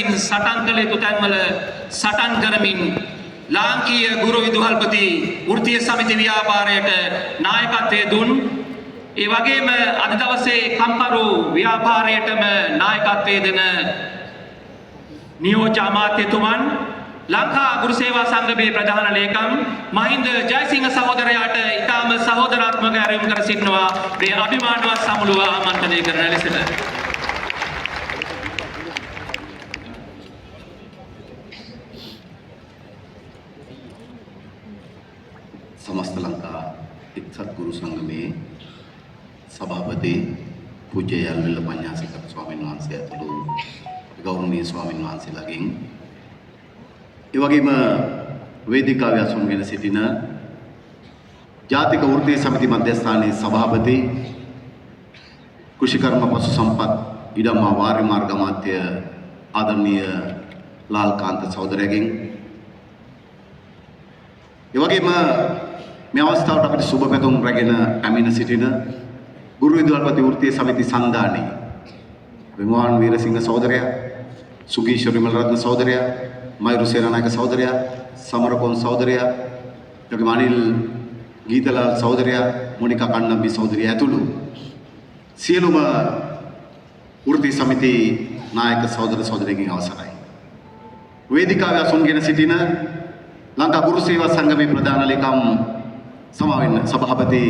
බැගින් සටන් කළ යුතු තැන්වල සටන් කරමින් ලාංකීය ගුරු විදුහල්පති වෘත්තීය සමිති ව්‍යාපාරයට නායකත්වය දුන් ඒ වගේම අද දවසේ කම්කරු ව්‍යාපාරයටම නායකත්වය දෙන නියෝජ්‍ය අමාත්‍යතුමන් ලංකා ගුරු සේවා සංගමේ ප්‍රධාන ලේකම් මහින්ද ජයසිංහ සහෝදරයාට ඉතාම සහෝදරාත්මක ඇරයුම් කර සිටිනවා මේ අභිමානවත් සමුළුව ආමන්ත්‍රණය කරන ලෙසට. समस्त लंका इच्छत गुरु संघ में सभापति पूज्य यालविल्ल पन्यासिक स्वामीන් වහන්සේ ඇතුළු ගෞරවනීය ස්වාමීන් වහන්සේලාගෙන් ඒ වගේම වේදිකාවේ අසුන්ගෙන සිටින ජාතික වෘත්තීය සමිති මධ්‍යස්ථානයේ සභාපති කුෂිකර්ම පශු සම්පත් ඉඩම් වාරි මාර්ග අමාත්‍ය ආදරණීය ලාල්කාන්ත සහෝදරයාගෙන් ඒ වගේම මේ අවස්ථාවට අපිට සුබ පැතුම් රැගෙන පැමිණ සිටින ගුරු විදුහල්පති වෘත්තීය සමිති සංධානයේ විමාන් වීරසිංහ සහෝදරයා, සුගීෂ් විමලරත්න සහෝදරයා, මයුරු සේනානායක සහෝදරයා, සමරකොන් සහෝදරයා, එවැගේම අනිල් ගීතලාල් සහෝදරයා, මොනිකා කන්නම්බි සහෝදරිය ඇතුළු සියලුම වෘත්තීය සමිති නායක සහෝදර සහෝදරියන්ගෙන් අවසරයි. වේදිකාවේ අසුන්ගෙන සිටින ලංකා ගුරු සේවා සංගමේ ප්‍රධාන ලේකම් සමාවෙන්න සභාපති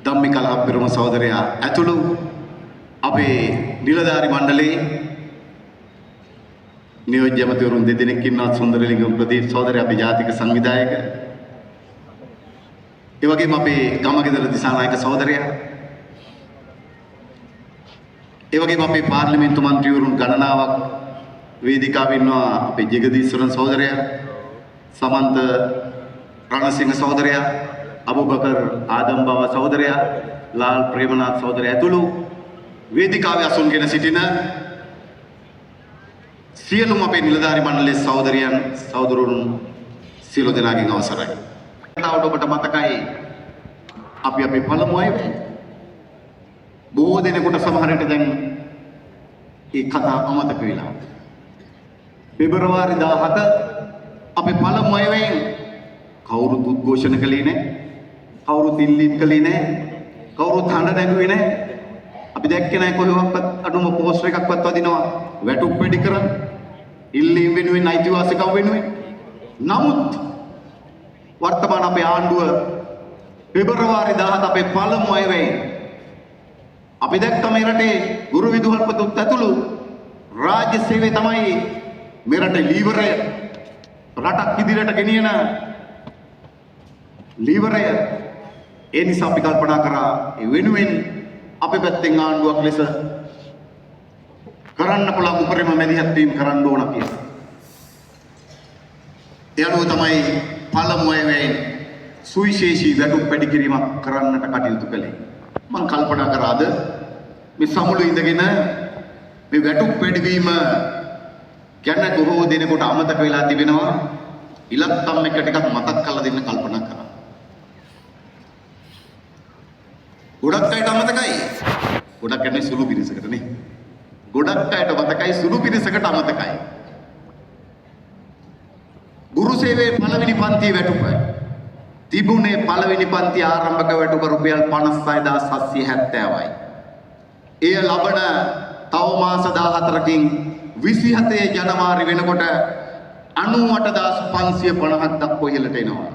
ධම්මිකා ලහප්පිරම සහෝදරයා ඇතුළු අපේ නිලධාරි මණ්ඩලයේ නියෝජ්‍ය ඇමතිවරුන් දෙදෙනෙක් ඉන්නවා සුන්දරලිංගම් ප්‍රදීප් සහෝදරයා අපේ ජාතික සංවිධායක ඒ වගේම අපේ ගමගෙදර දිසානායක සහෝදරයා ඒ වගේම අපේ පාර්ලිමේන්තු මන්ත්‍රීවරුන් ගණනාවක් වේදිකාවේ ඉන්නවා අපේ ජගදීශ්වරන් සහෝදරයා සමන්ත රණසිංහ සහෝදරයා අබුබකර් ආදම් බව සහෝදරයා ලාල් ප්‍රේමනාත් සහෝදරයා ඇතුළු වේදිකාවේ අසුන්ගෙන සිටින සියලුම අපේ නිලධාරි මණ්ඩලයේ සහෝදරයන් සහෝදරුන් සියලු දෙනාගෙන් අවසරයි. තාවට ඔබට මතකයි අපි අපේ පළමු අයවැය බොහෝ දෙනෙකුට සමහර විට දැන් ඒ කතා අමතක වෙලා. පෙබරවාරි 17 අපේ පළමු අයවැයෙන් කවුරුත් උද්ඝෝෂණ කළේ නැහැ. කවුරුත් ඉල්ලීම් කළේ නැහැ. කවුරුත් හඬ නැගුවේ නැහැ. අපි දැක්කේ නැහැ කොහෙවත් අඩුම පෝස්ටර් එකක්වත් වදිනවා වැටුප් වැඩි කරන් ඉල්ලීම් වෙනුවෙන් අයිතිවාසිකම් වෙනුවෙන්. නමුත් වර්තමාන අපේ ආණ්ඩුව පෙබරවාරි 17 අපේ පළමු අයවැයෙන් අපි දැක්ක මේ රටේ ගුරු විදුහල්පතිත් ඇතුළු රාජ්‍ය සේවය තමයි මේ රටේ ලීවරය රටක් ඉදිරියට ගෙනියන ලීවරය. ඒ නිසා අපි කල්පනා කරා ඒ වෙනුවෙන් අපේ පැත්තෙන් ආණ්ඩුවක් ලෙස කරන්න පුළුවන් උපරිම මැදිහත් වීම කරන්න ඕන කියලා. ඒ අනුව තමයි පළමු අයවැයෙන් සුවිශේෂී වැටුප් වැඩි කිරීමක් කරන්නට කටයුතු කළේ. මම කල්පනා කරාද මේ සමුළු ඉඳගෙන මේ වැටුප් වැඩිවීම ගැන බොහෝ දෙනෙකුට අමතක වෙලා තිබෙනවා. ඉලක්කම් එක ටිකක් මතක් කරලා දෙන්න කල්පනා කරා. ගොඩක් අයට අමතකයි. ගොඩක් කියන්නේ සුළු පිරිසකට නේ. ගොඩක් අයට මතකයි සුළු පිරිසකට අමතකයි. ගුරු සේවයේ පළවෙනි පන්තියේ වැටුප තිබුණේ පළවෙනි පන්ති ආරම්භක වැටුප රුපියල් 56770යි. එය ලබන තව මාස 14කින් 27 ජනවාරි වෙනකොට 98550ක් දක්වා ඉහළට එනවා.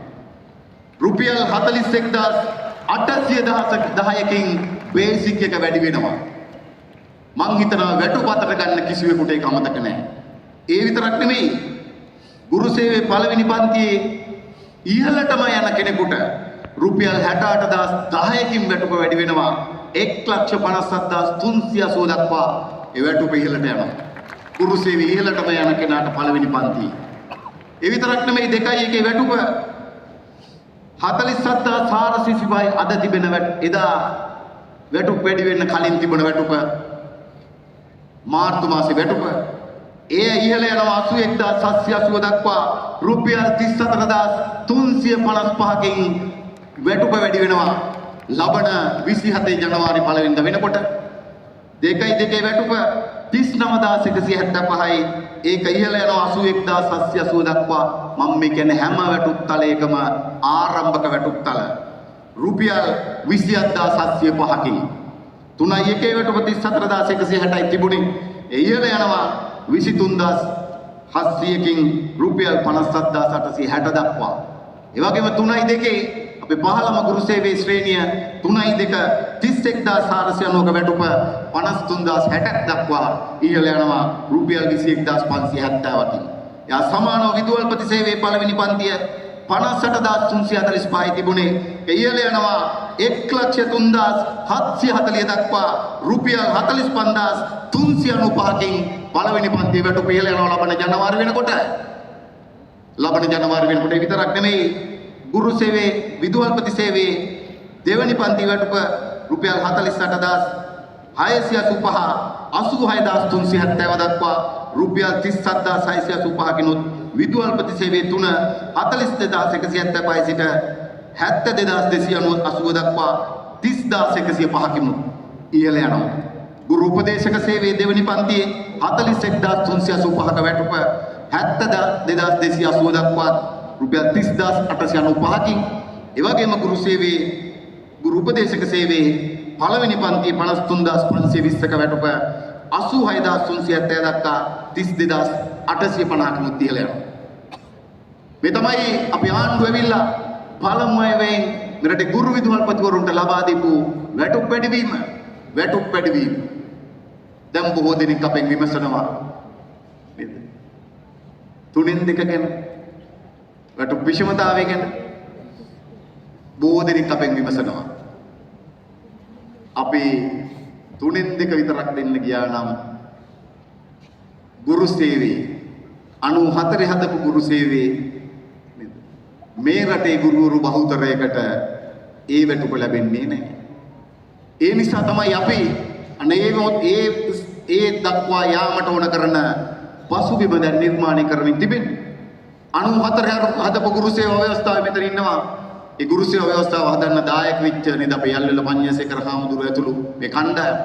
රුපියල් 41810කින් බේසික් එක වැඩි වෙනවා. මං හිතනවා වැටුප අතර ගන්න කිසිවෙකුට ඒක අමතක නැහැ. ඒ විතරක් නෙමෙයි ගුරු සේවයේ පළවෙනි පන්තියේ ඉහළටම යන කෙනෙකුට රුපියල් 68010කින් වැටුප වැඩි වෙනවා. 157380 දක්වා ඒ වැටුප ඉහළට යනවා. ගුරු සේවයේ ඉහළටම යන කෙනාට පළවෙනි පන්තියේ. ඒ විතරක් නෙමෙයි 2.1 වැටුප 47425යි අද තිබෙන එදා වැටුප වැඩි වෙන්න කලින් තිබුණ වැටුප මාර්තු මාසේ වැටුප එය ඉහළ යනවා 81780 දක්වා රුපියල් 34355කින් වැටුප වැඩි වෙනවා. ලබන 27 ජනවාරි පළවෙනිදා වෙනකොට 2.2 වැටුප 39175යි ඒක ඉහළ යනවා 81780 දක්වා. මම මේ කියන්නේ හැම වැටුප් තලයකම ආරම්භක වැටුප් තල රුපියල් 27705කින් 3යි 1 වැටුප 34160යි තිබුණේ. ඒ ඉහළ යනවා 23700කින් රුපියල් 57860 දක්වා. ඒ වගේම 3යි 2 අපේ පහළම ගුරු සේවයේ ශ්‍රේණිය 3යි 2 31490ක වැටුප 53060ක් දක්වා ඉහළ යනවා රුපියල් 21570කින්. යා සමානව විදුහල්පති සේවයේ පළවෙනි පන්තිය 58345යි තිබුණේ. ඉහළ යනවා 1,03,740 දක්වා රුපියල් 45395කින් පළවෙනි පන්තියේ වැටුප ඉහළ යනවා ලබන ජනවාරි වෙනකොට. ලබන ජනවාරි වෙනකොට විතරක් නෙමෙයි ගුරු සේවයේ විදුහල්පති සේවයේ දෙවැනි පන්ති වැටුප රුපියල් 48685 86370 දක්වා රුපියල් 37685කිනුත් විදුහල්පති සේවයේ 3 42175 සිට 72280 දක්වා 30105කිනුත් ඉහළ යනවා. ගුරු උපදේශක සේවයේ දෙවැනි පන්තියේ 41385ක වැටුප 72280 දක්වා රුපියල් 30895කින් ඒ වගේම ගුරු සේවයේ ගුරු උපදේශක සේවයේ පළවෙනි පන්තියේ 53520ක වැටුප 86370 දක්වා 32850කින් ඉහළ යනවා. මේ තමයි අපි ආණ්ඩුව ඇවිල්ලා පළමු වෙයින් මෙරට ගුරු විදුහල්පතිවරුන්ට ලබා දීපු වැටුප් වැඩිවීම. දැන් බොහෝ දෙනෙක් අපෙන් විමසනවා නේද? 3න් 2 ගැන වැටුප් විෂමතාවය ගැන බොහෝ දෙනෙක් අපෙන් විමසනවා. අපි 3න් 2 විතරක් දෙන්න ගියා නම් ගුරු සේවයේ 94 හදපු ගුරු සේවයේ නේද? මේ රටේ ගුරුවරු බහුතරයකට ඒ වැටුප ලැබෙන්නේ නැහැ. ඒ නිසා තමයි අපි ඒ දක්වා යාමට ඕන කරන පසුබිම දැන් නිර්මාණය කරමින් තිබෙන්නේ. 94 හදපු ගුරු සේවා ව්‍යවස්ථාව මෙතන ඉන්නවා. ඒ ගුරු සේවා ව්‍යවස්ථාව හදන්න දායක වෙච්ච නේද අපේ යල්වල පඤ්ඤසේකර හාමුදුරුවෝ ඇතුළු මේ කණ්ඩායම.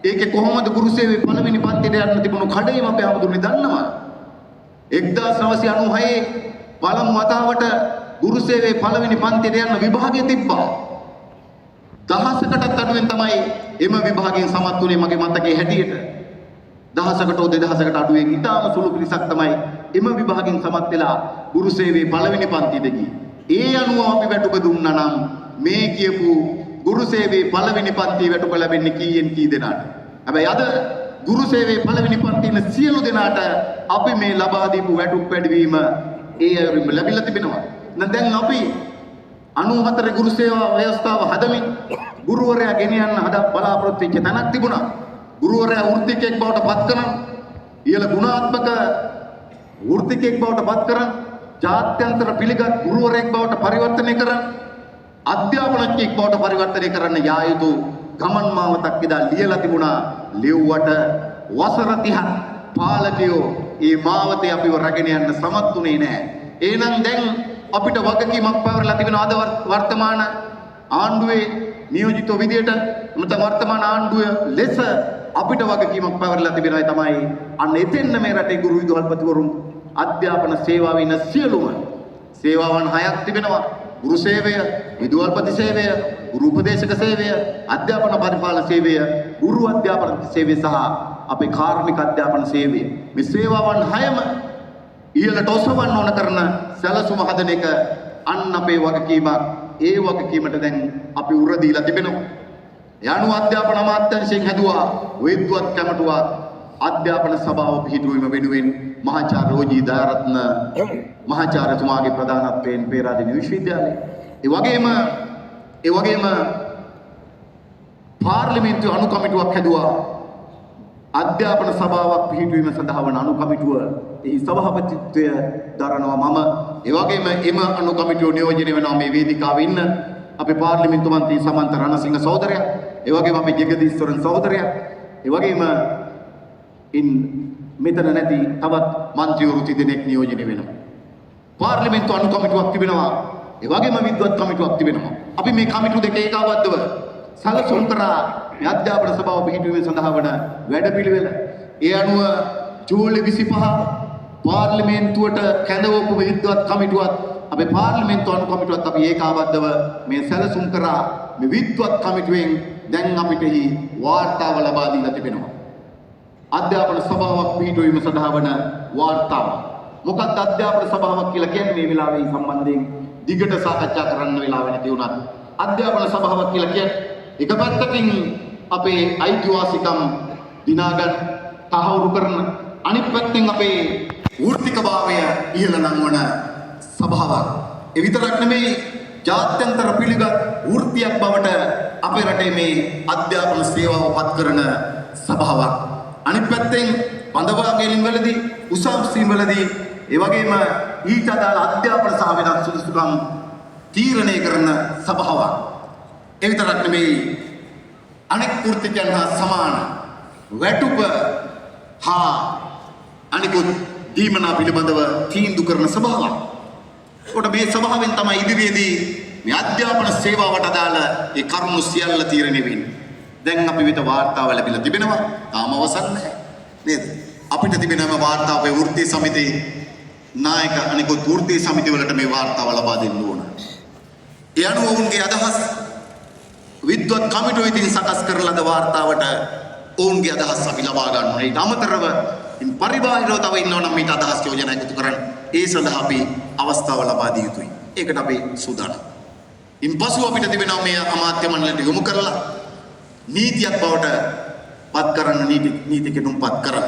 ඒකේ කොහොමද ගුරු සේවයේ පළවෙනි පන්තියට යන්න තිබුණු කඩේම අපේ හාමුදුරුවෝ දන්නවා. 1996 පළමු වතාවට ගුරු සේවයේ පළවෙනි පන්තියට යන්න විභාගය තිබ්බා. දහසකටත් අඩුවෙන් තමයි එම විභාගයෙන් සමත් වුණේ මගේ මතකයේ හැටියට. දහසකට 2000කට අඩුවෙන් ඉතාම සුළු පිරිසක් තමයි එම විභාගයෙන් සමත් වෙලා ගුරු සේවයේ පළවෙනි පන්තියට ගියේ. ඒ අනුව අපි වැටුප දුන්නා නම් මේ කියපු ගුරු සේවයේ පළවෙනි පන්තියේ වැටුප ලැබෙන්නේ කීයෙන් කී දෙනාට? හැබැයි අද ගුරු සේවයේ පළවෙනි පන්තියේ ඉන්න සියලු දෙනාට අපි මේ ලබා දීපු වැටුප් වැඩිවීම ඒ අයුරින්ම ලැබිලා තිබෙනවා. දැන් අපි 94 ගුරු සේවා ව්‍යවස්ථාව හදමින් ගුරුවරයා ගෙනියන්න බලාපොරොත්තු වෙච්ච තැනක් තිබුණා. ගුරුවරයා වෘත්තිකයෙක් බවට පත් කරන් ඉහළ ගුණාත්මක වෘත්තිකයෙක් බවට පත් කරන් ජාත්‍යන්තර පිළිගත් ගුරුවරයෙක් බවට පරිවර්තනය කරන් අධ්‍යාපනඥයෙක් බවට පරිවර්තනය කරන්න යා යුතු ගමන් මාවතක් ඉදා ලියලා තිබුණා. ලියුවට වසර 30ක් පාලකයෝ මේ මාවතේ අපිව රැගෙන යන්න සමත් වුණේ නැහැ. එහෙනම් දැන් අපිට වගකීමක් පවරලා තිබෙනවා අද වර්තමාන ආණ්ඩුවේ නියෝජිත විදියට නැත්නම් වර්තමාන ආණ්ඩුව ලෙස අපිට වගකීමක් පවරලා තිබෙනවා. ඒ තමයි අන්න එතෙන්න මේ රටේ ගුරු විදුහල්පතිවරුන් අධ්‍යාපන සේවාවේ ඉන්න සියලුම සේවාවන් 6ක් තිබෙනවා. ගුරු සේවය, විදුහල්පති සේවය, ගුරු උපදේශක සේවය, අධ්‍යාපන පරිපාලන සේවය, ගුරු අධ්‍යාපන සේවය සහ අපේ කාර්මික අධ්‍යාපන සේවය. මේ සේවාවන් 6ම ඊළඟට ඔසවන්න ඕන කරන සැලසුම හදන එක අන්න අපේ වගකීමක්. ඒ වගකීමට දැන් අපි උර දීලා තිබෙනවා. යනු අධ්‍යාපන අමාත්‍යාංශයෙන් හැදුවා විද්වත් කැමටුවා අධ්‍යාපන සභාව පිහිටුවීම වෙනුවෙන් මහාචාර්ය රෝජී දයාරත්න මහාචාර්යතුමාගේ ප්‍රධානත්වයෙන් පේරාදෙණිය විශ්වවිද්‍යාලය. ඒ වගේම පාර්ලිමේන්තු අනු කමිටුවක් හැදුවා අධ්‍යාපන සභාවක් පිහිටුවීම සඳහා වන අනු කමිටුව. එහි සභාපතිත්වය දරනවා මම. ඒ වගේම එම අනු කමිටුව නියෝජනය වෙනවා මේ වේදිකාවේ ඉන්න අපේ පාර්ලිමේන්තු මන්ත්‍රී සමන්ත රණසිංහ සහෝදරයා. ඒ වගේම අපේ ජගදීශ්වරන් සහෝදරයා. ඒ වගේම මෙතන නැති තවත් මන්ත්‍රීවරු දෙදෙනෙක් නියෝජනය වෙනවා. පාර්ලිමේන්තු අනු කමිටුවක් තිබෙනවා. ඒ වගේම විද්වත් කමිටුවක් තිබෙනවා. අපි මේ කමිටු දෙක ඒකාබද්ධව සැලසුම් කරා මේ අධ්‍යාපන සභාව පිහිටුවීම සඳහා වන වැඩපිළිවෙල. ඒ අනුව ජූලි 25 පාර්ලිමේන්තුවට කැඳවපු විද්වත් කමිටුවත් අපේ පාර්ලිමේන්තු අනු කමිටුවත් අපි ඒකාබද්ධව මේ සැලසුම් කරා මේ විද්වත් කමිටුවෙන් දැන් අපිට වාර්තාව ලබා දීලා තිබෙනවා. අධ්‍යාපන සභාවක් පිහිටුවීම සඳහා වන වාර්තාව. මොකක්ද අධ්‍යාපන සභාවක් කියලා කියන්නේ? මේ වෙලාවේ සම්බන්ධයෙන් දිගට සාකච්ඡා කරන්න වෙලාව නැති වුණත් අධ්‍යාපන සභාවක් කියලා කියන්නේ එක පැත්තකින් අපේ අයිතිවාසිකම් දිනාගන්න තහවුරු කරන, අනිත් පැත්තෙන් අපේ වෘත්තිකභාවය ඉහළ නංවන සභාවක්. ඒ විතරක් නෙමෙයි, ජාත්‍යන්තර පිළිගත් වෘත්තියක් බවට අපේ රටේ මේ අධ්‍යාපන සේවාව පත් කරන සභාවක්. අනිත් පැත්තෙන් බඳවාගැනීම් වලදී, උසාවිසීම් වලදී, ඒ වගේම ඊට අදාළ අධ්‍යාපන සහ වෙනත් සුදුසුකම් තීරණය කරන සභාවක්. ඒ විතරක් නෙමෙයි, අනෙක් වෘත්තිකයන් හා සමාන වැටුප හා අනිකුත් දීමනා පිළිබඳව තීන්දුව කරන සභාවක්. කොට මේ සභාවෙන් තමයි ඉදිරියේදී මේ අධ්‍යාපන සේවාවට අදාළ ඒ කරුණු සියල්ල තීරණය වෙන්නේ. දැන් අපි වෙත වාර්තාව ලැබිලා තිබෙනවා. තාම අවසන් නැහැ. නේද? අපිට තිබෙනම වාර්තාව අපේ වෘත්තීය සමිතියේ නායක අනිකුත් වෘත්තීය සමිති වලට මේ වාර්තාව ලබා දෙන්න ඕන. ඒ අනුව ඔවුන්ගේ අදහස් විද්වත් කමිටුව ඉදින් සකස් කරන ලද වාර්තාවට ඔවුන්ගේ අදහස් අපි ලබා ගන්නවා. ඊට අමතරව ඉන් පරිබාහිරව තව ඉන්නවා නම් ඊට අදහස් යෝජනා එකතු කරන්න. ඒ සඳහා අපි අවස්ථාව ලබා දිය යුතුයි. ඒකට අපි සූදානම්. ඉන් පසු අපිට තිබෙනවා මේ අමාත්‍ය මණ්ඩලයට යොමු කරලා නීතියක් බවට පත් කරන්න, නීති කෙනුම්පත් කරන්න.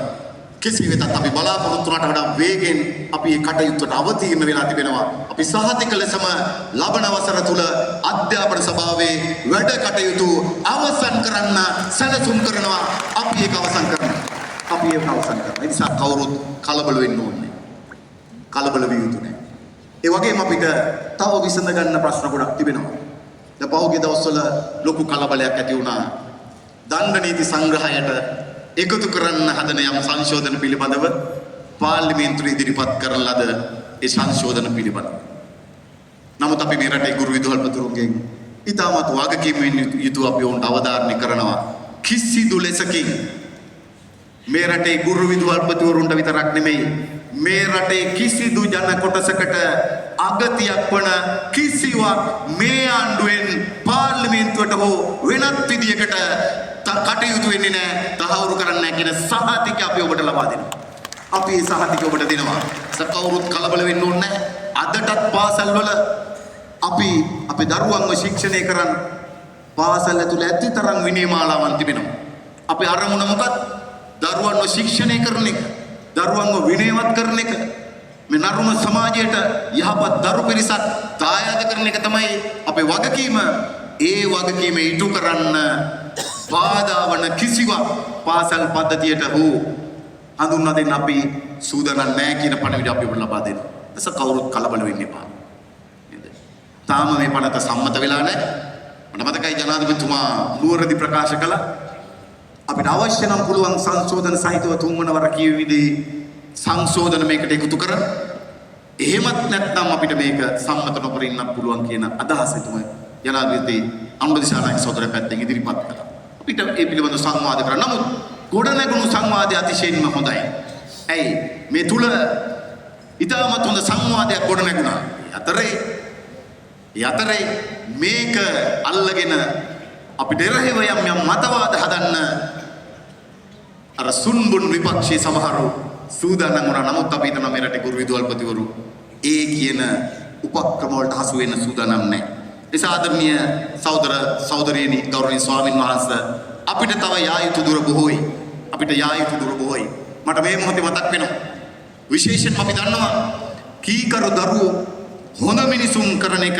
කෙසේ වෙතත් අපි බලාපොරොත්තු වුණාට වඩා වේගෙන් අපි මේ කටයුත්තට අවතීර්ණ වෙලා තිබෙනවා. අපි සහතික ලෙසම ලබන වසර තුල අධ්‍යාපන සභාවේ වැඩ කටයුතු අවසන් කරන්න සැලසුම් කරනවා. අපි ඒක අවසන් කරනවා. ඒ නිසා කවුරුත් කලබල වෙන්න ඕනේ. කලබල විය යුතු නැහැ. ඒ වගේම අපිට තව විසඳ ගන්න ප්‍රශ්න ගොඩක් තිබෙනවා. දැන් පහුගිය දවස්වල ලොකු කලබලයක් ඇති වුණා. දණ්ඩ නීති සංග්‍රහයට එකතු කරන්න හදන යම් සංශෝධන පිළිබඳව පාර්ලිමේන්තුවේ ඉදිරිපත් කරන ලද ඒ සංශෝධන පිළිබඳව. නමුත් අපි මේ රටේ ගුරු විදුහල්පතිවරුන්ගෙන් ඉතාමත් වගකීමෙන් යුතුව අපි ඔවුන්ට අවධාරණය කරනවා. කිසිදු ලෙසකින් මේ රටේ ගුරු විදුහල්පතිවරුන්ට විතරක් නෙමෙයි, මේ රටේ කිසිදු ජන කොටසකට අගතියක් වන කිසිවක් මේ ආණ්ඩුවෙන් පාර්ලිමේන්තුවට හෝ වෙනත් විදියකට කටයුතු වෙන්නේ නැහැ, තහවුරු කරන්නේ නැහැ කියන සහතික අපි ඔබට ලබා දෙනවා. අපි මේ සහතික ඔබට දෙනවා. කවුරුත් කලබල වෙන්න ඕනේ නැහැ. අදටත් පාසල් වල අපි අපේ දරුවන්ව ශික්ෂණය කරන් පාසල් ඇතුළේ ඇති තරම් විනය මාලාවන් තිබෙනවා. අපේ අරමුණ මොකක්ද? දරුවන්ව ශික්ෂණය කරන එක, දරුවන්ව විනයවත් කරන එක, මේ නරුම සමාජයට යහපත් දරු පිරිසක් දායාද කරන එක තමයි අපේ වගකීම. ඒ වගකීම ඉටු කරන්න බාධා වන කිසිවක් පාසල් පද්ධතියට හෝ හඳුන්වා දෙන්න අපි සූදානම් නැහැ කියන පණිවිඩය අපි ඔබට ලබා දෙනවා. එස කවුරුත් කලබල වෙන්න එපා. නේද? තාම මේ පනත සම්මත වෙලා නැහැ. මට මතකයි ජනාධිපතිතුමා නුවරදි ප්‍රකාශ කළා අපිට අවශ්‍ය නම් පුළුවන් සංශෝධන සහිතව තුන්වන වර කියවිදී සංශෝධන මේකට එකතු කරන්න. එහෙමත් නැත්නම් අපිට මේක සම්මත නොකර ඉන්න පුළුවන් කියන අදහස තමයි ජනාධිපති අනුරදිශානායක සහෝදරයා පැත්තෙන් ඉදිරිපත් කළා. අපිට ඒ පිළිබඳව සංවාද කරන්න. නමුත් ගොඩනැගුණු සංවාදය අතිශයින්ම හොඳයි. ඇයි? මේ තුල ඉතාමත් හොඳ සංවාදයක් ගොඩනැගුණා. යතරේ මේක අල්ලගෙන අපිට එරෙහිව යම් මතවාද හදන්න අර සුන්බුන් විපක්ෂයේ සමහරව සූදානම් වුණා. නමුත් අපි හිතනවා මේ රටේ ගුරු විදුහල්පතිවරු ඒ කියන උපක්‍රම වලට හසු වෙන්න සූදානම් නැහැ. ඒ ආදරණීය සහෝදර සහෝදරියනි, ගෞරවනීය ස්වාමින් වහන්සේ, අපිට තව යා යුතු දුර බොහෝයි. මට මේ මොහොතේ මතක් වෙනවා. විශේෂයෙන්ම අපි දන්නවා කීකරු දරුවෝ හොඳ මිනිසුන් කරන එක,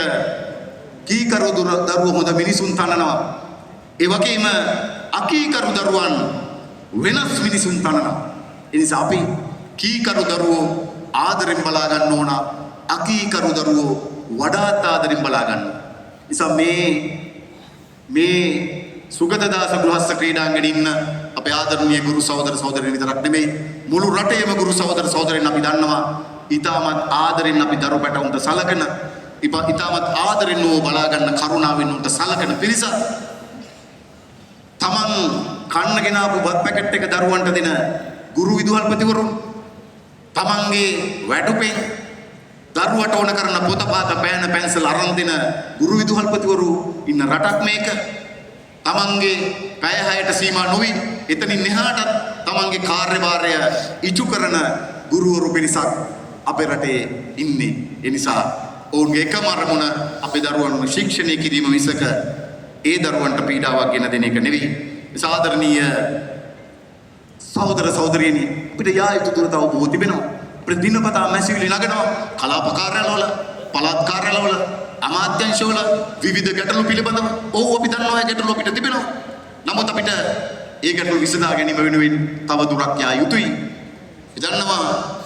කීකරු දරුවෝ හොඳ මිනිසුන් තනනවා. ඒ වගේම අකීකරු දරුවන් වෙනස් මිනිසුන් තනනවා. ඒ නිසා අපි කීකරු දරුවෝ ආදරෙන් බලා ගන්න ඕන, අකීකරු දරුවෝ වඩාත් ආදරෙන් බලා ගන්න. නිසා මේ සුගතදාස ගෘහස්ත ක්‍රීඩාංගණේ ඉන්න අපේ ආදරණීය ගුරු සහෝදර සහෝදරියන් විතරක් නෙමෙයි, මුළු රටේම ගුරු සහෝදර සහෝදරියන් අපි දන්නවා ඊටමත් ආදරෙන් අපි දරු පැටවුන්ට සලකන, ඊටමත් ආදරෙන් ඕ බලා ගන්න, කරුණාවෙන් උන්ට සලකන පිරිස. තමන් කන්න ගෙනාපු බත් පැකට් එක දරුවන්ට දෙන ගුරු විදුහල්පතිවරුන්, තමන්ගේ වැඩුපෙන් දරුවට ඕන කරන පොතපත පෑන පැන්සල් අරන් දෙන ගුරු විදුහල්පතිවරු ඉන්න රටක් මේක. තමන්ගේ පැය 6ට සීමා නොවි එතනින් එහාට තමන්ගේ කාර්යභාරය ඉටු කරන ගුරුවරු පිරිසක් අපේ රටේ ඉන්නේ. ඒ නිසා ඔවුන්ගේ එකම අරමුණ අපේ දරුවන්ව ශික්ෂණය කිරීම මිසක ඒ දරුවන්ට පීඩාවක් ගෙන දෙන එක නෙවෙයි. සාදරණීය සහෝදර සහෝදරියනි, අපිට යා යුතු දුර තව බොහෝ තිබෙනවා. අපිට දිනපතා මැසිවිලි නගනවා කලාප කාර්යාලවල, පළාත් කාර්යාලවල, අමාත්‍යාංශවල විවිධ ගැටලු පිළිබඳව. ඔව් අපි දන්නවා ඒ ගැටලු අපිට තිබෙනවා. නමුත් අපිට ඒ ගැටලු විසඳා ගැනීම වෙනුවෙන් තව දුරක් යා යුතුයි. අපි දන්නවා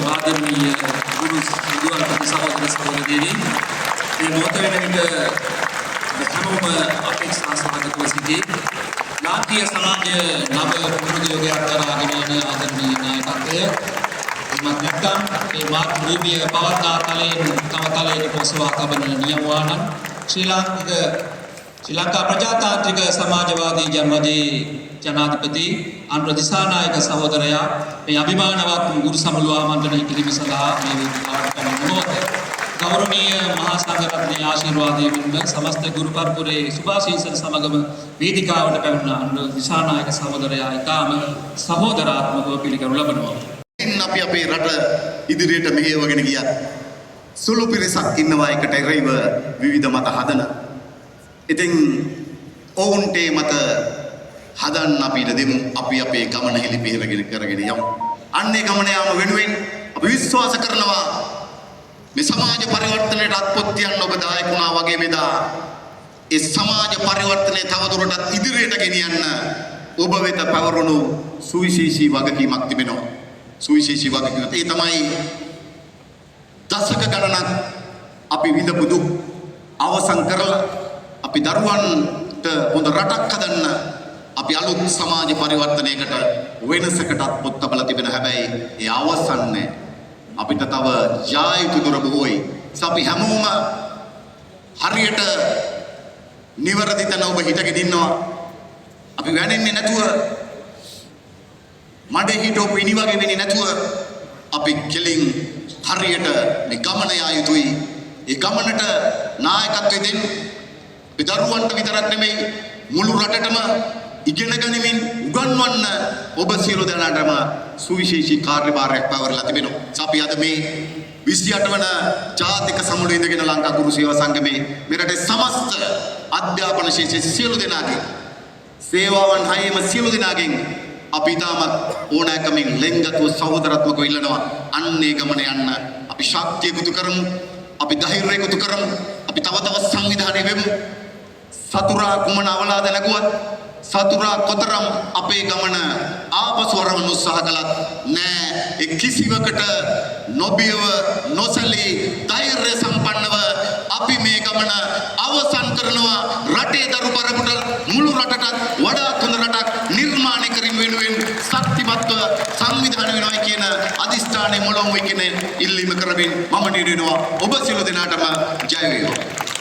ආදරණීය ගුරු විදුහල්පති සහෝදර සහෝදරියනි, මේ මොහොත වෙන විට හැමෝම අපේක්ෂා සහගතව සිටි ලාංකීය සමාජය නව පුරුදු යෝගයක් කරාගෙන යන ආදරණීය නායකත්වය එමත් නැත්නම් මේ මාතෘ භූමිය පවත්නා තලයෙන් තම තලයට පොසවා තබන නියමවානම් ශ්‍රී ලංකා ප්‍රජාතාන්ත්‍රික සමාජවාදී ජනරජයේ ජනාධිපති අනුර දිසානායක සහෝදරයා මේ අභිමානවත් ගුරු සමුළු ආමන්ත්‍රණය කිරීම සඳහා මේ වේදිකාවට පැමිණුණොත් ගෞරවනීය මහා සංඝරත්නයේ ආශිර්වාදයෙන් සමස්ත ගුරු පරපුරේ සුභාශීර්වාද සමගම වේදිකාවට පැමිණ අනුර දිසානායක සහෝදරයා ඊටාම සහෝදරාත්මකව පිළිගනු ලබනවා. අපි අපේ රට ඉදිරියට මෙහෙයවගෙන ගියත් සුළු පිරිසක් ඉන්නවා එකට එරෙහිව විවිධ මත හදන. ඉතින් ඔවුන්ට මත හදන්න අපි ඉඩ දෙමු. අපි අපේ ගමන හෙළිපෙහෙරගෙන කරගෙන යමු. අන්නේ ගමන යාම වෙනුවෙන් අපි විශ්වාස කරනවා මේ සමාජ පරිවර්තනයට අත්පොත් තියන්න ඔබ දායක වුණා වගේ මෙදා ඒ සමාජ පරිවර්තනය තවදුරටත් ඉදිරියට ගෙනියන්න ඔබ වෙත පැවරුණු සුවිශේෂී වගකීමක් තිබෙනවා. සුවිශේෂී වගකීමක් ඒ තමයි දශක ගණනක් අපි විඳපු දුක් අවසන් කරලා අපි දරුවන්ට හොඳ රටක් හදන්න අපි අලුත් සමාජ පරිවර්තනයකට වෙනසකටත් පොත් තබලා තිබෙන හැබැයි ඒ අවසන් නැහැ. අපිට තව යා යුතු දුර බොහෝයි. අපි හැමෝම හරියට නිවැරදි තැන ඔබ හිටගෙන ඉන්නවා. අපි වැනෙන්නේ නැතුව මඩේ හිටෝපු ඉනි වගේ වෙන්නේ නැතුව අපි කෙලින් හරියට මේ ගමන යා යුතුයි. ඒ ගමනට නායකත්වය දෙන්න අපි දරුවන්ට විතරක් නෙමෙයි මුළු රටටම ඉගෙන ගනිමින් උගන්වන්න ඔබ සියලු දෙනාටම සුවිශේෂී කාර්යභාරයක් පැවරලා තිබෙනවා. අපි අද මේ 28 වන ජාතික සමුළුව ඉඳගෙන ලංකා ගුරු සේවා සංගමේ මෙරටේ සමස්ත අධ්‍යාපන ශිෂ්‍ය සියලු දෙනාගේ සේවාවන් හයේම සියලු දෙනාගෙන් අපි තාමත් ඕනෑකමින් ලෙන්ගතුව සහෝදරත්වකව ඉල්ලනවා. අන්නේ ගමන යන්න අපි ශක්තිය එකතු කරමු. අපි ධෛර්යය එකතු කරමු. අපි තව තවත් සංවිධානය වෙමු. සතුරා කුමන අවලාද නැගුවත් සතුරා කොතරම් අපේ ගමන ආපසු වරවන්න උත්සාහ කළත් නෑ ඒ කිසිවකට නොබියව නොසලී ධෛර්ය සම්පන්නව අපි මේ ගමන අවසන් කරනවා. රටේ දරු පරපුරට මුළු රටටත් වඩාත් හොඳ රටක් නිර්මාණය කිරීම වෙනුවෙන් ශක්තිමත්ව සංවිධානය වෙනවා කියන අදිෂ්ඨානය මොළොමු කියන ඉල්ලීම කරමින් මම නිරේනවා. ඔබ සියලු දෙනාටම ජය වේවා.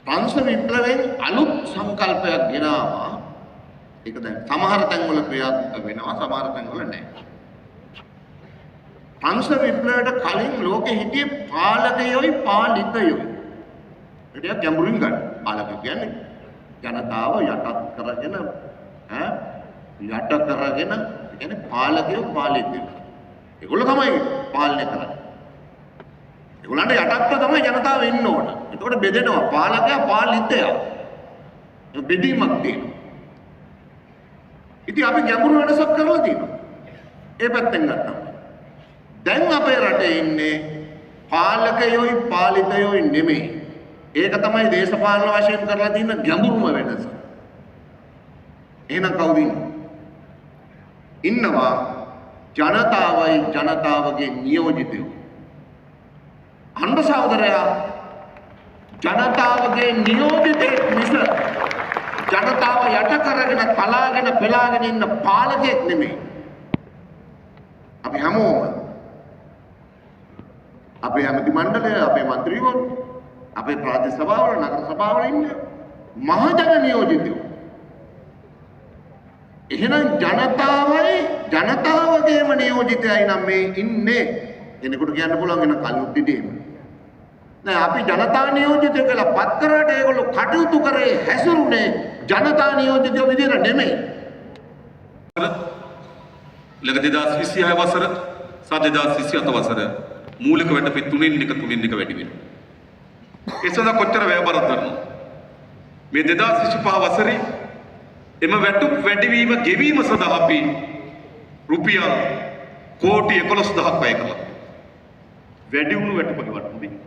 පංච විප්ලවයෙන් අලුත් සංකල්පයක් ගෙනාවා. ඒක දැන් සමහර තැන්වල ක්‍රියාත්මක වෙනවා, සමහර තැන්වල නැහැ. පංච විප්ලවයට කලින් ලෝකෙ හිටියේ පාලකයෝයි පාලිතයෝයි. ඒක ගැඹුරින් ගන්න. පාලක කියන්නේ ජනතාව යටත් කරගෙන යට කරගෙන ඒ කියන්නේ පාලකයෝ පාලිතයෝ. ඒගොල්ලෝ තමයි පාලනය කරන්නේ. ඒගොල්ලන්ට යටත්ව තමයි ජනතාව ඉන්න ඕන. එතකොට බෙදෙනවා පාලකයා පාලිතයා. බෙදීමක් තියෙනවා. ඉතින් අපි ගැඹුරු වෙනසක් කරලා තියෙනවා. ඒ පැත්තෙන් ගත්තා. දැන් අපේ රටේ ඉන්නේ පාලකයෝයි පාලිතයෝයි නෙමෙයි. ඒක තමයි දේශපාලන වශයෙන් කරලා තියෙන ගැඹුරුම වෙනස. එහෙනම් කවුද ඉන්නවා ජනතාවයි ජනතාවගේ නියෝජිතයෝ. අන්න සහෝදරයා ජනතාවගේ නියෝජිතයෙක් මිස ජනතාව යට කරගෙන තලාගෙන පෙලාගෙන ඉන්න පාලකයෙක් නෙමෙයි. අපි හැමෝම අපේ ඇමති මණ්ඩලය, අපේ മന്ത്രിවරු, අපේ ප්‍රාදේශ සභාවල, නගර සභාවල ඉන්න මහජන නියෝජිතයෝ. එහෙනම් ජනතාවයි ජනතාවගේම නියෝජිතයයි නම් මේ ඉන්නේ. කෙනෙකුට කියන්න පුළුවන් වෙන කල්ුත් ඉදීම. නෑ අපි ජනතා නියෝජිතයෝ කියලා පත් කරාට ඒගොල්ලෝ කටයුතු කරේ හැසිරුනේ ජනතා නියෝජිතයෝ විදිහට නෙමෙයි. ළඟ 2026 වසර සහ 2027 වසර මූලික වැටපි තුنين එක වැඩි වෙනවා. ඒ සඳහා කොච්චර වැය බරක් කරනවද? මේ 2025 වසරේ එම වැටුප් වැඩිවීම ගෙවීම සඳහා අපි රුපියල් කෝටි 11000ක් වැය කළා. වැඩි වුණු වැටුප ගෙවන්න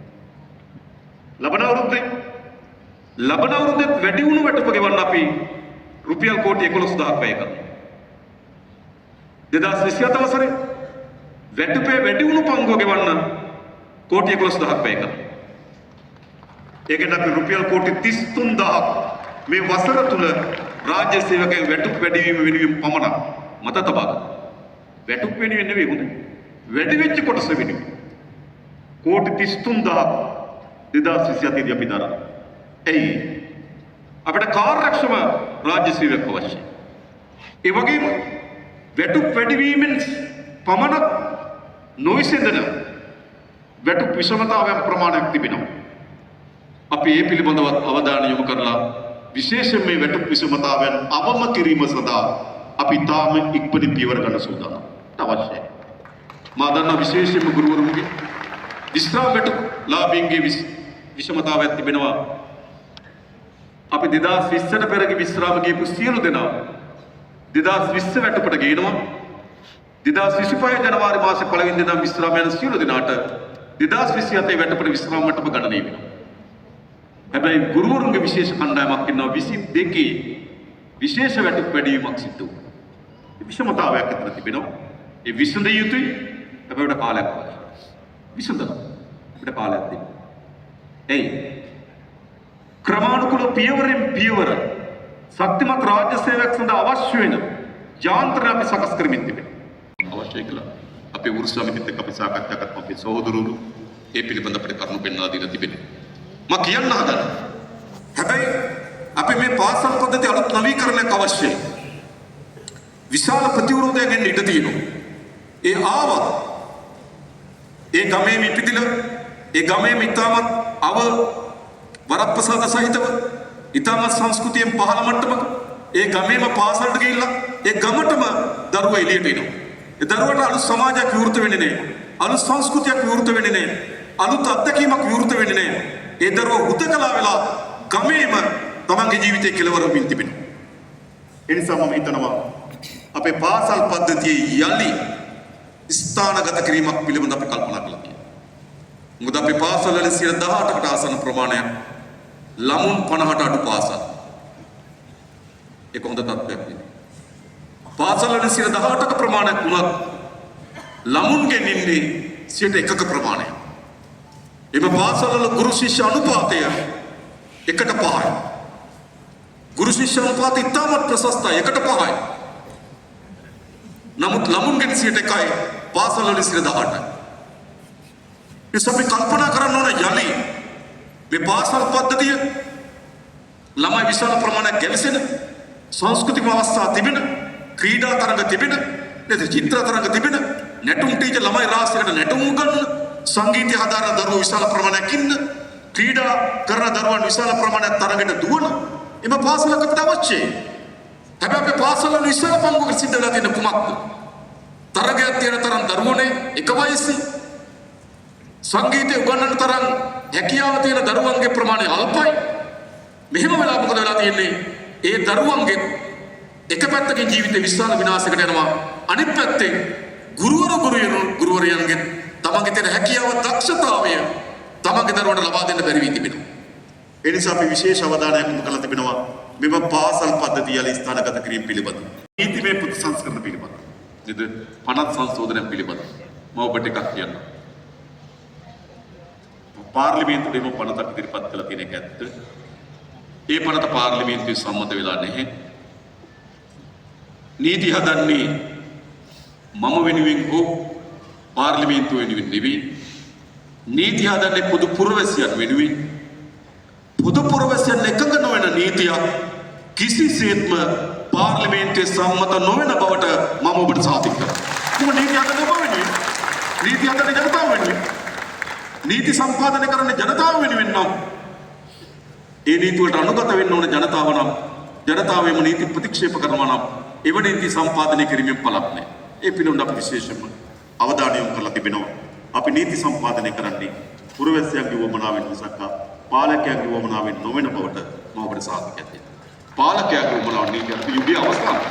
ලබන අවුරුද්දේ වැඩි වුණු වැටුප ගෙවන්න අපි රුපියල් කෝටි 11000ක් වැය කළා. 2027 වසරේ වැටුපේ වැඩි වුණු පංගුව ගෙවන්න කෝටි 11000ක් වැය කළා. ඒකට අපි රුපියල් කෝටි 33000ක් මේ වසර තුල රාජ්‍ය සේවකයන් වැටුප් වැඩිවීම වෙනුවෙන් පමණක් මත තබා ගන්න. වැටුප් වෙනුවෙන් නෙවෙයි හොඳ. වැඩි වෙච්ච කොටස වෙනුවෙන් කෝටි 33000ක් 2027 දී අපි දරනවා. එයි අපිට කාර්යක්ෂම රාජ්‍ය සේවක අවශ්‍යයි. ඒ වගේම වැටුප් වැඩිවීමෙන් පමණක් නොවිසඳන වැටුප් විෂමතාවයන් ප්‍රමාණයක් තිබෙනවා. අපි ඒ පිළිබඳව අවධානය යොමු කරලා විශේෂයෙන් මේ වැටුප් විෂමතාවයන් අවම කිරීම සඳහා අපි තාම ඉක්මනින් පියවර ගන්න සූදානම්. අවශ්‍යයි. මා දන්නා විශේෂයෙන්ම ගුරුවරුන්ගේ විශ්‍රාම වැටුප් ලාභීන්ගේ විෂමතාවයක් තිබෙනවා. අපි 2020ට පෙර විශ්‍රාම ගියපු සියලු දෙනා 2020 වැටුපට ගේනවා. 2025 ජනවාරි මාසේ පළවෙනි දින විශ්‍රාම යන සියලු දෙනාට 2027 වැටුපට විශ්‍රාම වැටුප ගණනය වෙනවා. හැබැයි ගුරුවරුන්ගේ විශේෂ කණ්ඩායමක් ඉන්නවා 22 විශේෂ වැටුප් වැඩිවීමක් සිදු වුණා. විෂමතාවයක් අතර තිබෙනවා. ඒ විසඳ යුතුයි. හැබැයි උඩ කාලයක් අවශ්‍යයි. විසඳන උඩ කාලයක් දෙන්න. එයි ක්‍රමානුකූල පියවරෙන් පියවර ශක්තිමත් රාජ්‍ය සේවයක් සඳහා අවශ්‍ය වෙන යාන්ත්‍රණ අපි සකස් කරමින් තිබෙනවා. අවශ්‍යයි කියලා අපේ වෘත්ති සමිතියත් එක්ක අපි සාකච්ඡා කරපු අපේ සහෝදරවරු ඒ පිළිබඳ අපිට කරුණු පෙන්වා දීලා තිබෙනවා. මම කියන්න හදන හැබැයි අපි මේ පාසල් පද්ධතිය අලුත් නවීකරණයක් අවශ්‍යයි. විශාල ප්‍රතිවිරෝධයකින් ඉඩ තියෙනවා. ඒ ආවත් ඒ ගමේ ඉපිදිලා ඒ ගමේ ඉතාමත් අව වරප්‍රසාද සහිතව ඉතාමත් සංස්කෘතියෙන් පහළ මට්ටමක ඒ ගමේම පාසලට ගිහිල්ලා ඒ ගමටම දරුවා එළියට එනවා. ඒ දරුවට අලුත් සමාජයක් විවෘත වෙන්නේ නැහැ. අලුත් සංස්කෘතියක් විවෘත වෙන්නේ නැහැ. අලුත් අත්දැකීමක් විවෘත වෙන්නේ නැහැ. ඒ දරුවා හුදකලා වෙලා ගමේම තමන්ගේ ජීවිතේ කෙලවර වෙමින් තිබෙනවා. ඒ නිසා මම හිතනවා අපේ පාසල් පද්ධතියේ යලි ස්ථානගත කිරීමක් පිළිබඳව අපි කල්පනා කළා කියලා. මොකද අපේ පාසල් වල 18කට ආසන්න ප්‍රමාණයක් ළමුන් 50ට අඩු පාසල්. ඒක හොඳ තත්ත්වයක් නෙවෙයි. පාසල් වල 18ක ප්‍රමාණයක් වුණත් ළමුන්ගෙන් ඉන්නේ 1%ක ප්‍රමාණයක්. එම පාසල් වල ගුරු ශිෂ්‍ය අනුපාතය 1:5යි. ගුරු ශිෂ්‍ය අනුපාතය ඉතාමත් ප්‍රශස්තයි 1:5යි. නමුත් ළමුන්ගෙන් 1%යි පාසල් වල 18යි. ඒ අපි කල්පනා කරන්න ඕන යලි මේ පාසල් පද්ධතිය ළමයි විශාල ප්‍රමාණයක් ගැවසෙන සංස්කෘතික අවස්ථා තිබෙන ක්‍රීඩා තරඟ තිබෙන නේද චිත්‍ර තරඟ තිබෙන නැටුම් ටීචර් ළමයි රාශියකට නැටුම් ගන්න සංගීතය හදාරන දරුවෝ විශාල ප්‍රමාණයක් ඉන්න ක්‍රීඩා කරන දරුවන් විශාල ප්‍රමාණයක් තරඟට දුවන එම පාසලක් අපිට අවශ්‍යයි. හැබැයි අපේ පාසල වල ඉස්සර පංගුවක සිද්ධ වෙලා තියෙන කුමක්ද? තරගයක් තියෙන තරම් දරුවෝනේ එක වයසේ සංගීතය උගන්වන තරම් හැකියාව තියෙන දරුවන්ගේ ප්‍රමාණය අල්පයි. මෙහෙම වෙලා මොකද වෙලා තියෙන්නේ? ඒ දරුවන්ගේ එක පැත්තකින් ජීවිතේ විශාල විනාශයකට යනවා. අනිත් පැත්තෙන් ගුරුවරයන්ගේ තමන්ගේ තියෙන හැකියාව දක්ෂතාවය තමන්ගේ දරුවන්ට ලබා දෙන්න බැරි වී තිබෙනවා. ඒ නිසා අපි විශේෂ අවධානයක් යොමු කරලා තිබෙනවා මෙම පාසල් පද්ධතිය යලි ස්ථානගත කිරීම පිළිබඳව. නීතිමය පුතු සංස්කරණ පිළිබඳව. නේද? පනත් සංශෝධනය පිළිබඳව. මම ඔබට එකක් කියන්නම්. පාර්ලිමේන්තුවේ මේ පනතක් ඉදිරිපත් කළා තියෙන එක ඇත්ත. ඒ පනත පාර්ලිමේන්තුවේ සම්මත වෙලා නැහැ. නීති හදන්නේ මම වෙනුවෙන් හෝ පාර්ලිමේන්තුව වෙනුවෙන් නෙවෙයි. නීති හදන්නේ පොදු පුරවැසියන් වෙනුවෙන්. පොදු පුරවැසියන් එකඟ නොවන නීතියක් කිසිසේත්ම පාර්ලිමේන්තුවේ සම්මත නොවන බවට මම ඔබට සාතික කරනවා. මොකද නීති හදන්නේ ඔබ වෙනුවෙන්. නීති හදන්නේ ජනතාව වෙනුවෙන්. නීති සම්පාදනය කරන්නේ ජනතාව වෙනුවෙන් නම් ඒ නීති වලට අනුගත වෙන්න ඕන ජනතාව නම් ජනතාවේම නීති ප්‍රතික්ෂේප කරනවා නම් එවැනි නීති සම්පාදනය කිරීමෙන් පළක් නැහැ. ඒ පිළිබඳව අපි විශේෂයෙන්ම අවධානය යොමු කරලා තිබෙනවා. අපි නීති සම්පාදනය කරන්නේ පුරවැසියන්ගේ වමනාවෙන් මිසක් පාලකයන්ගේ වමනාවෙන් නොවන බවට මම ඔබට සාධකයක් දෙන්නම්. පාලකයාගේ වමනාව නීති අපි යුගයේ අවස්ථාව.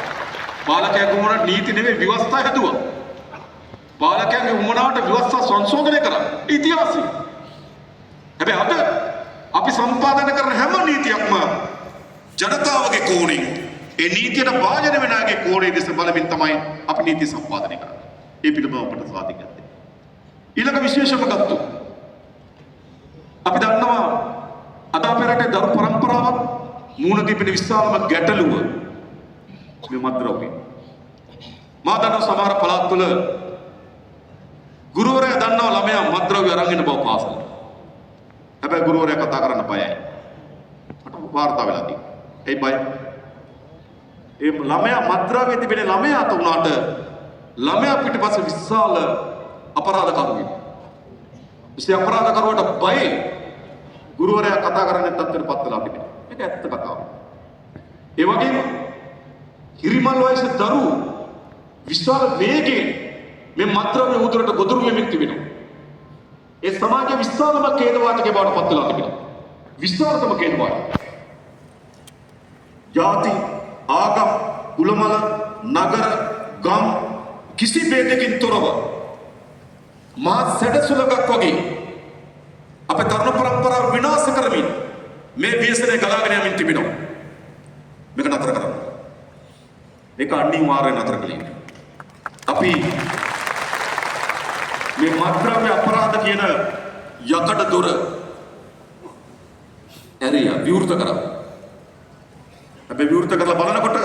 පාලකයාගේ වමනාව නීති නෙවෙයි ව්‍යවස්ථා හැදුවා. පාලකයන්ගේ වමනාවට ව්‍යවස්ථා සංශෝධනය කරා ඉතිහාසය. හැබැයි අද අපි සම්පාදනය කරන හැම නීතියක්ම ජනතාවගේ කෝණයෙන් ඒ නීතියට භාජන වෙන අයගේ කෝණයේ දෙස බලමින් තමයි අපි නීති සම්පාදනය කරන්නේ. ඒ පිළිබඳව අපට සාධකයක් දෙන්න. ඊළඟ විශේෂම ගත්තොත් අපි දන්නවා අද අපේ රටේ දරු පරම්පරාවක් මූණ දීපෙන විශාලම ගැටලුව මේ මත්ද්‍රව්‍ය. මා දන්නා සමහර පළාත්වල ගුරුවරයා දන්නවා ළමයා මත්ද්‍රව්‍ය අරන් ඉන්න බව පාසලට. හැබැයි ගුරුවරයා කතා කරන්න බයයි. මට වාර්තා වෙලා තියෙනවා. ඒ බය. ඒ ළමයා මත්ද්‍රව්‍ය තිබෙන ළමයා අත උනාට ළමයා පිටිපස්සේ විශාල අපරාධකරුවෙක්. ඉතින් අපරාධකරුවට බයයි ගුරුවරයා කතා කරන්නේ තත්ත්වයටපත් වෙලා තිබෙනවා. මේක ඇත්ත කතාවක්. ඒ වගේම හිරිමල් වයසේ දරුවෝ විශාල වේගයෙන් මේ මත්ද්‍රව්‍ය උදුරට ගොදුරු වෙමින් තිබෙනවා. ඒ සමාජයේ විශාලම ඛේදවාචකේ බවට පත් වෙලා තිබෙනවා. විශාලතම ඛේදවාචක. ಜಾති, ආගම්, කුලමල, නගර, ගම් කිසි ભેදකින් තොරව මා සැඩසුලගක් වගේ අපේ තරුණ පරම්පරාව විනාශ කරමින් මේ ව්‍යසනය ගලාගෙන යමින් තිබෙනවා. මේක නතර කරන්න. මේක අනිවාර්යෙන් නතර කළ යුතුයි. අපි මේ මත්ද්‍රව්‍ය අපරාධ කියන යකඩ දොර ඇරියා විවෘත කරා. අපි විවෘත කරලා බලනකොට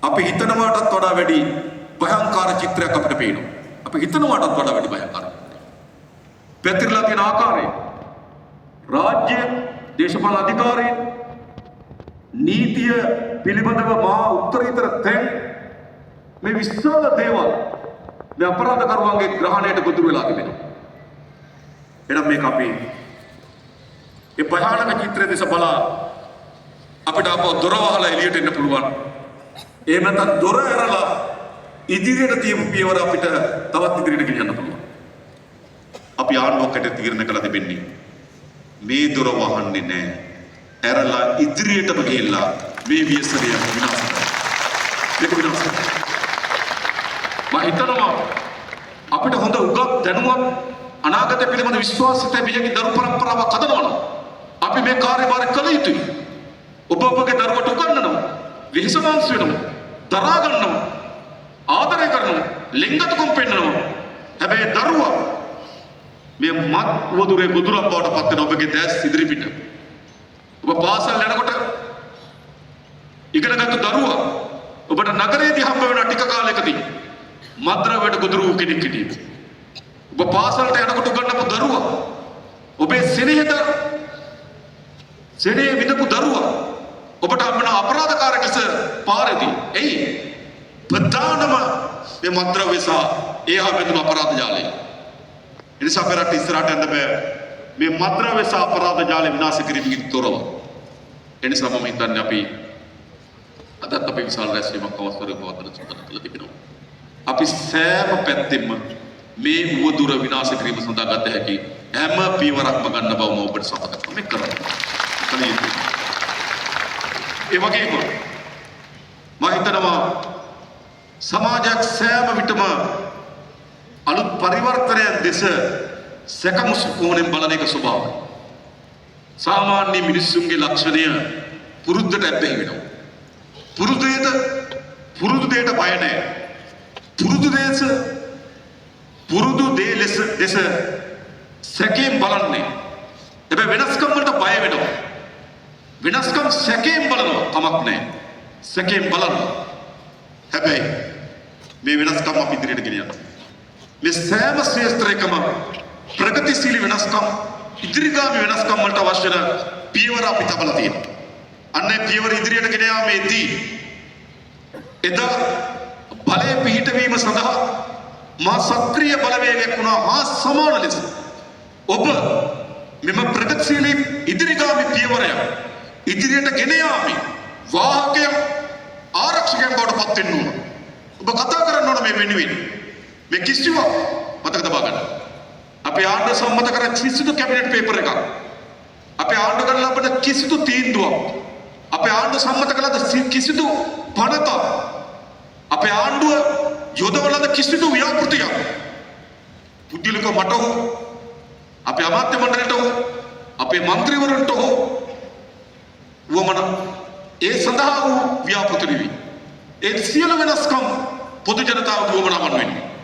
අපි හිතනවාටත් වඩා වැඩි භයංකාර චිත්‍රයක් අපිට පේනවා. අපි හිතනවාටත් වඩා වැඩි භයංකාර. පැතිරලා තියෙන ආකාරය රාජ්‍ය දේශපාලන අධිකාරීන් නීතිය පිළිබඳව මහා උත්තරීතර තැන් මේ විශාල දේවල් මේ අපරාධකරුවන්ගේ ග්‍රහණයට ගොදුරු වෙලා තිබෙනවා. එනම් මේක අපි ඒ භයානක චිත්‍රය දෙස බලා අපිට අපව දොර වහලා එළියට එන්න පුළුවන්. එහෙම නැත්නම් දොර ඇරලා ඉදිරියට තියපු පියවර අපිට තවත් ඉදිරියට ගෙනියන්න පුළුවන්. අපි ආණ්ඩුවකට තීරණය කළා තිබෙන්නේ මේ දොර වහන්නේ නැහැ. ඇරලා ඉදිරියටම ගිහිල්ලා මේ ව්‍යසනය විනාශ කරනවා. මේක විනාශ කරනවා. මම හිතනවා අපිට හොඳ උගත් දැනුවත් අනාගතය පිළිබඳ විශ්වාසය බියගේ දරු පරම්පරාවක් හදනවා නම් අපි මේ කාර්යභාරය කළ යුතුයි. ඔබ ඔබගේ දරුවට උගන්වනවා, විහිසමාංශ වෙනවා, දරා ගන්නවා, ආදරය කරනවා, ලිංගතුකම් පෙන්නනවා. හැබැයි දරුවා මේ මත් වදුරේ ගොදුරක් බවට පත් වෙන ඔබගේ දැස් ඉදිරිපිට. ඔබ පාසල් යනකොට ඉගෙනගත්තු දරුවා ඔබට නගරයේදී හම්බ වෙන ටික කාලයකදී මත්ද්‍රව්‍යයට ගොදුරු වූ කෙනෙක් හිටියේ. ඔබ පාසලට යනකොට උගන්වපු දරුවා ඔබේ සෙනෙහ විඳපු දරුවා ඔබට හම්බෙන අපරාධකාරක ලෙස පාරේදී එයි ප්‍රධානම මේ මත්ද්‍රව්‍ය සහ ඒහා බැඳුණු අපරාධ ජාලය. එනිසා අපේ රට ඉස්සරහට යන්න බෑ මේ මත්ද්‍රව්‍ය සහ අපරාධ ජාලය විනාශ කිරීමකින් තොරව. එනිසා මම හිතන්නේ අපි අදත් අපි විශාල රැස්වීමක් අවස්ථාවේ පවත්වන සූදානම් කළ තිබෙනවා. අපි සෑම පැත්තෙම මේ උවදුර විනාශ කිරීම සඳහා ගත හැකි හැම පියවරක්ම ගන්න බව මම ඔබට සමතක් කරනවා. ඒ වගේම මම හිතනවා සමාජයක් සෑම විටම අලුත් පරිවර්තනයන් දෙස සැකමුසු කෝණයෙන් බලන එක ස්වභාවයි. සාමාන්‍ය මිනිස්සුන්ගේ ලක්ෂණය පුරුද්දට ඇබ්බැහි වෙනවා. පුරුදු දෙයට බය නැහැ. පුරුදු දේ ලෙස සැකයෙන් බලන්නේ. හැබැයි වෙනස්කම් වලට බය වෙනවා. වෙනස්කම් සැකයෙන් බලනවා කමක් නැහැ. සැකයෙන් බලනවා. හැබැයි මේ වෙනස්කම් අපි ඉදිරියට ගෙන යනවා. මේ සෑම ශ්‍රේෂ්ඨයකම ප්‍රගතිශීලී වෙනස්කම් ඉදිරිගාමී වෙනස්කම් වලට අවශ්‍ය වෙන පියවර අපි තබලා තියෙනවා. අන්නේ පියවර ඉදිරියට ගෙන යාමේදී එදා බලය පිහිටවීම සඳහා මා සක්‍රීය බලවේගයක් වුණා හා සමාන ලෙස ඔබ මෙම ප්‍රගතිශීලී ඉදිරිගාමී පියවරය ඉදිරියට ගෙන යාමේ වාහකයක් ආරක්ෂකයන් බවට පත් වෙන්න ඕන. ඔබ කතා කරන්න ඕන මේ වෙනුවෙන්. මේ කිසිවක් මතක තබා ගන්න. අපේ ආණ්ඩුව සම්මත කර කිසිදු කැබිනට් පේපර් එකක්. අපේ ආණ්ඩුව ගන්න ලබන කිසිදු තීන්දුවක්. අපේ ආණ්ඩුව සම්මත කළ කිසිදු පනතක්. අපේ ආණ්ඩුව යොදවන කිසිදු ව්‍යාපෘතියක්. පුද්ගලිකව මට හෝ අපේ අමාත්‍ය මණ්ඩලයට හෝ අපේ മന്ത്രിවරුන්ට හෝ වමන ඒ සඳහා වූ ව්‍යාපෘති නෙවෙයි. ඒ සියලු වෙනස්කම් පොදු ජනතාවගේ වමනාවන් වෙන්නේ.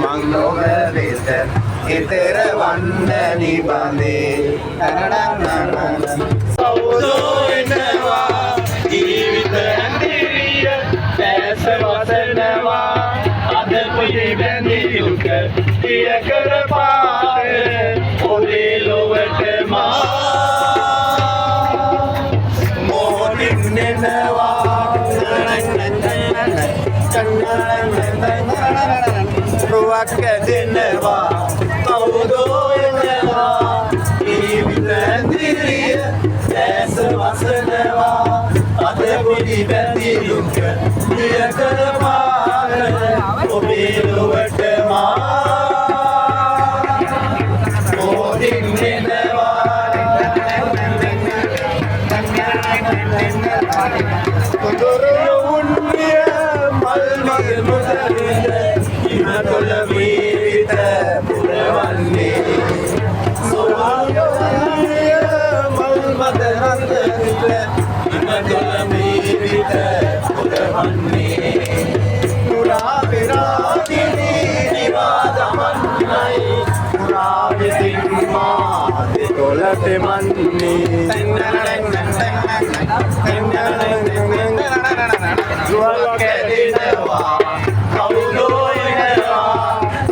Manglo එතර වන්න නිබඳේ සෞදෝ එනවා ජීවිත ඇඳිරිය පැස වසනවා අද පුලි බැඳි දුක පිය කර පාර ඔබේ ලොවට මා මොහොතින් නෙනවා රුවක් ඇදෙනවා කවුදෝ එනවා ජීවිත ඇඳිරිය දැස වසනවා අද පොඩි බැඳි දුක පිය කර පාර ඔබේ ලොවට මා මොහොතින් නෙනවා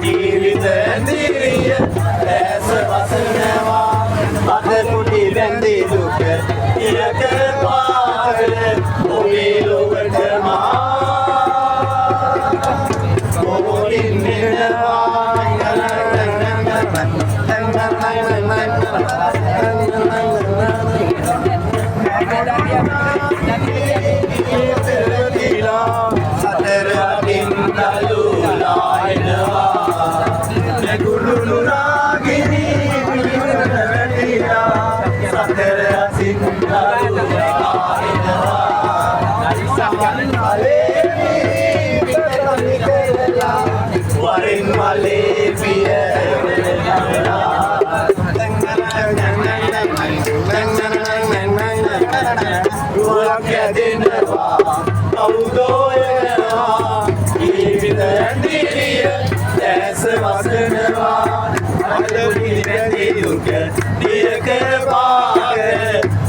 ජීවිත ඇඳිරිය දැස වසනවා අද කුටි බැඳි දුක ඉලක පාර ඔබේ ලොවට මා මොහොතින් වරින් මලේ පිය රුවක් ඇදෙනවා කවුදෝ එනවා ජීවිත ඇඳිරිය දැස වසනවා අද පුලි බැඳි දුක පිය කර පාර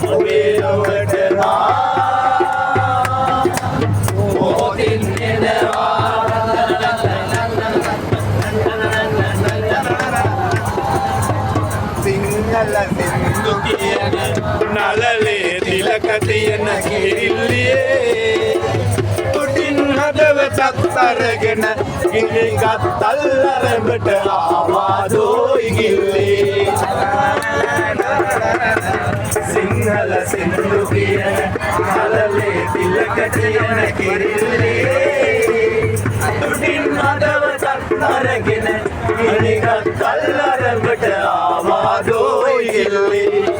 ඔබේ ලොවට මා මොහොතින් එනවා සිංහල සින්දු කියන නලලේ තිලක තියෙන කිරිල්ලියේ තුටින් හදවතත් අරගෙන ගිනිගත් අල්ලරඹට ආවාදෝ ඉගිල්ලේ සිංහල සින්දු කියන නලලේ තිලක තියෙන කිරිල්ලියේ තුටින් හදවතත් අරගෙන ගිනිගත් අල්ලරඹට ආවාදෝ ඉගිල්ලේ